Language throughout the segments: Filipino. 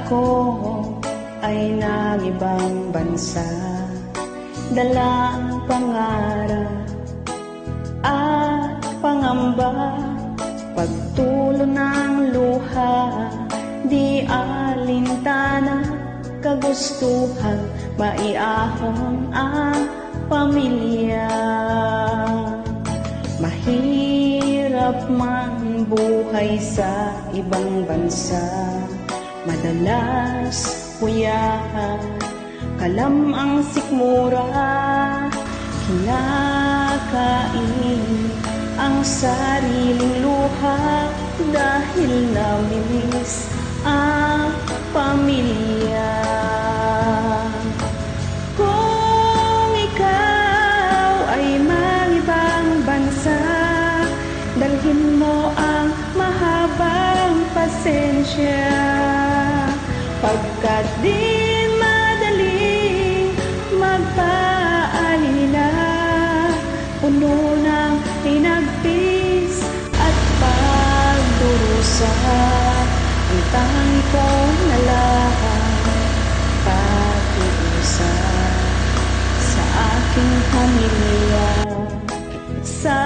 Ako ay nangibang bansa, dala ang pangarap at pangamba, pagtulo ng luha, di alintana, kagustuhan, maiahon ang pamilya. Mahirap man buhay sa ibang bansa, madalas puyahan, kalam ang sikmura, kinakain ang sariling luha dahil namimiss ang pamilya. Kung ikaw ay mangibang bansa, dalhin mo ang mahabang pasensya, pagkat di madali magpaalila, puno ng hinagpis at pagdurusa. Ang tangi ko na lang pakiusap sa aking pamilya. Sa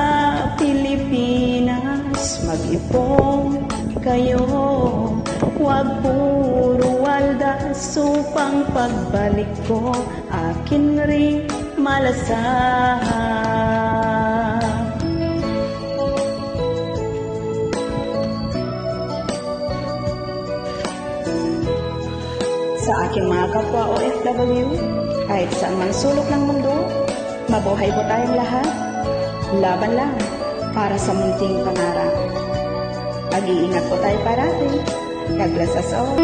Pilipinas, mag-ipon kayo, huwag puro waldas, upang pagbalik ko akin rin malasan. Sa aking mga kapwa OFW, kahit saan man sulok ng mundo, mabuhay po tayong lahat. Laban lang para sa munting pangarap. Mag-iingat po tayo parati. God bless us all.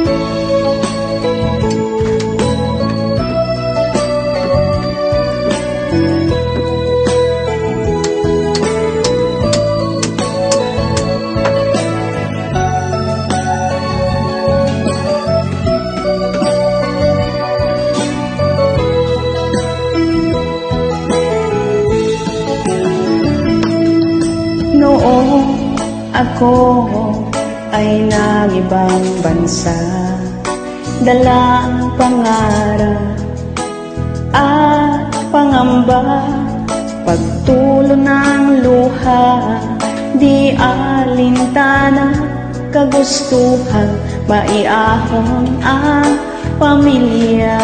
Noong ako ay nangibang bansa, dala ang pangarap at pangamba, pagtulo ng luha, di alintana, kagustuhan, maiahon ang pamilya.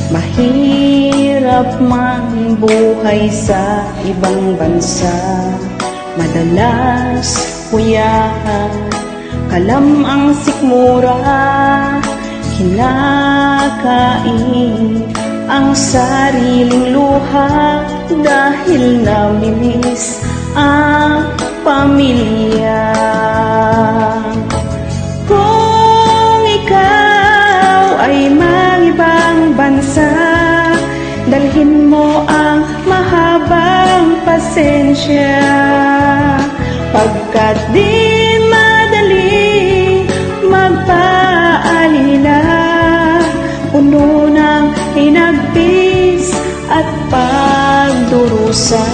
Mahirap man buhay sa ibang bansa, madalas puyahan, kalam ang sikmura, kinakain ang sariling luha dahil namimiss ang pamilya. Kung ikaw ay mangibang bansa, dalhin mo ang mahabang pasensya, pagkat di madali magpaalila, puno ng hinagpis at pagdurusa.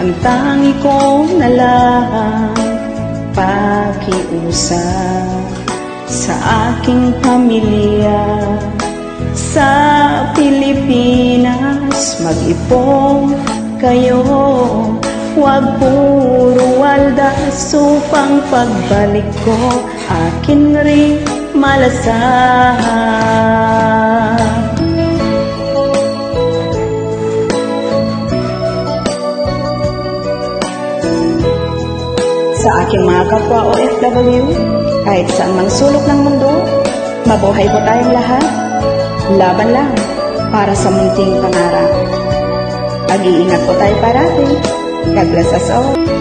Ang tangi ko na lang pakiusap sa aking pamilya. Sa Pilipinas, mag-ipon kayo, huwag puro waldas, upang pagbalik ko akin rin malasan. Sa aking mga kapwa OFW, kahit saan man sulok ng mundo, mabuhay po tayong lahat. Laban lang para sa munting pangarap. Mag-iingat po tayo parati. God bless us all.